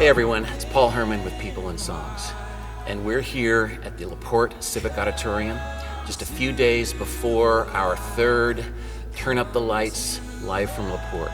Hey everyone, it's Paul Herman with People and Songs, and we're here at the LaPorte Civic Auditorium just a few days before our third Turn Up the Lights live from LaPorte.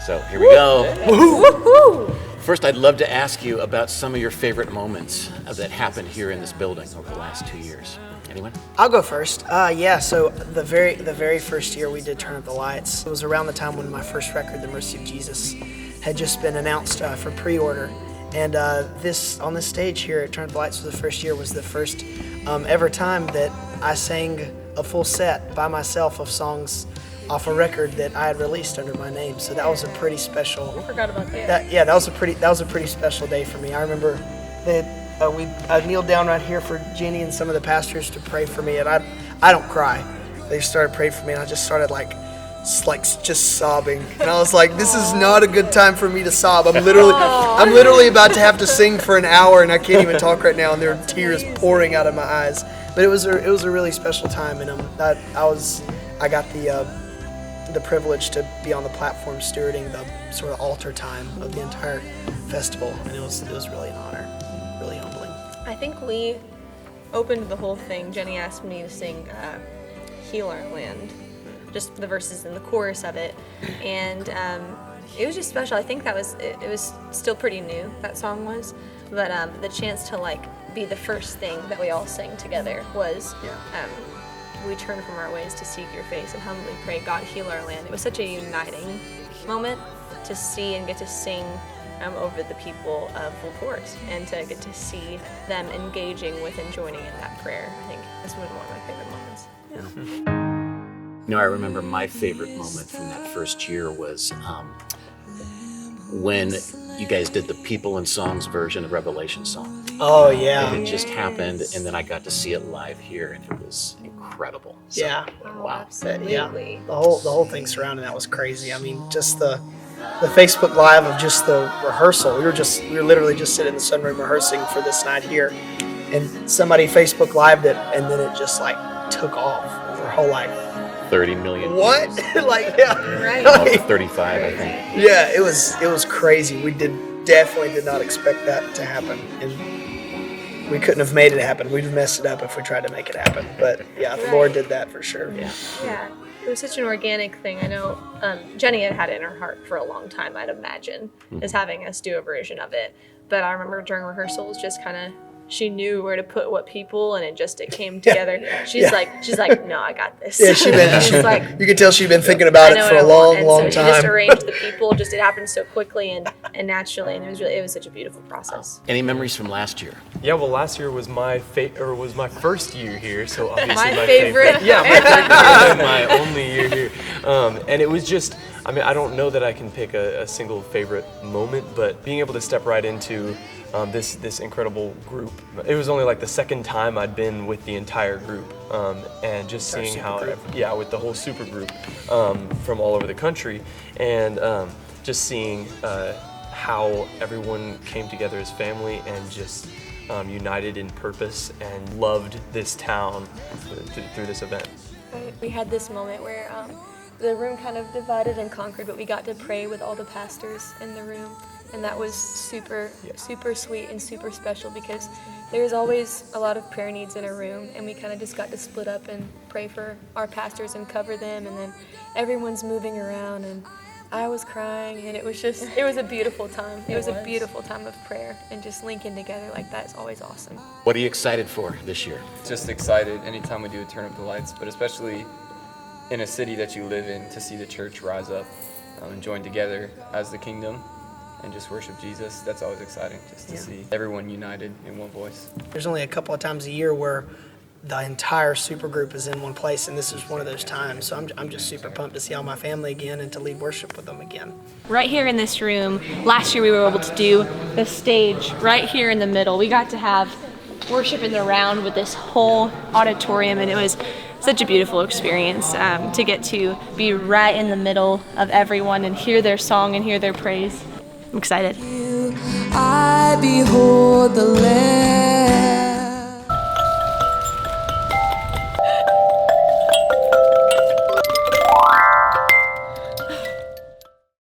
So here we go. Woo-hoo! First, I'd love to ask you about some of your favorite moments that happened here in this building over the last 2 years. Anyone? I'll go first. So the very first year we did Turn Up the Lights, it was around the time when my first record, The Mercy of Jesus, had just been announced for pre-order. And this on this stage here at Turn Up the Lights was the first year, was the first ever time that I sang a full set by myself of songs off a record that I had released under my name. So that was a pretty special. I forgot about that. That was a pretty special day for me. I remember that I kneeled down right here for Jenny and some of the pastors to pray for me, and I don't cry. They started praying for me, and I just started like just sobbing, and I was like, this is not a good time for me to sob. I'm literally about to have to sing for an hour, and I can't even talk right now, and there are tears pouring out of my eyes. But it was a really special time, and I got the privilege to be on the platform stewarding the sort of altar time of the entire festival, and it was really an honor, really humbling. I think we opened the whole thing. Jenny asked me to sing Heal Our Land, just the verses and the chorus of it, and it was just special. I think it was still pretty new, that song was, but the chance to be the first thing that we all sang together was we turn from our ways to seek your face and humbly pray, God, heal our land. It was such a uniting moment to see and get to sing over the people of LaPorte, and to get to see them engaging with and joining in that prayer. I think this was one of my favorite moments. I remember my favorite moment from that first year was when you guys did the People and Songs version of Revelation song. Oh yeah. It just happened, and then I got to see it live here, and it was incredible. So, Yeah. wow. Absolutely. Yeah. The whole thing surrounding that was crazy. I mean, just the Facebook Live of just the rehearsal. We were literally just sitting in the sunroom rehearsing for this night here, and somebody Facebook Lived it, and then it just took off for whole 30 million. What? views. Right. Almost 35, I think. Yeah, it was crazy. We definitely did not expect that to happen, and we couldn't have made it happen. We'd have messed it up if we tried to make it happen. But yeah, the Lord did that for sure. Yeah, it was such an organic thing. I know Jenny had it in her heart for a long time, I'd imagine, is having us do a version of it. But I remember during rehearsals, just kind of, she knew where to put what people, and it came together. She's like, no, I got this. Yeah, you could tell she'd been thinking about it for a long so time. She just arranged the people. It happened so quickly and naturally, and it was such a beautiful process. Any memories from last year? Yeah, well, last year was my first year here, so obviously My favorite. Yeah, my favorite and my only year here. And it was just, I don't know that I can pick a single favorite moment, but being able to step right into this incredible group. It was only the second time I'd been with the entire group, and just seeing how, with the whole super group from all over the country, and just seeing how everyone came together as family and just united in purpose and loved this town through this event. We had this moment where the room kind of divided and conquered, but we got to pray with all the pastors in the room. And that was super sweet and super special, because there's always a lot of prayer needs in a room, and we kind of just got to split up and pray for our pastors and cover them, and then everyone's moving around, and I was crying, and it was a beautiful time. It was a beautiful time of prayer, and just linking together like that is always awesome. What are you excited for this year? Just excited anytime we do a Turn Up the Lights, but especially in a city that you live in, to see the church rise up and join together as the kingdom and just worship Jesus. That's always exciting, just to see everyone united in one voice. There's only a couple of times a year where the entire supergroup is in one place, and this is one of those times. So I'm just super pumped to see all my family again and to lead worship with them again. Right here in this room, last year we were able to do the stage right here in the middle. We got to have worship in the round with this whole auditorium, and it was such a beautiful experience to get to be right in the middle of everyone and hear their song and hear their praise. I'm excited. I behold the Lamb.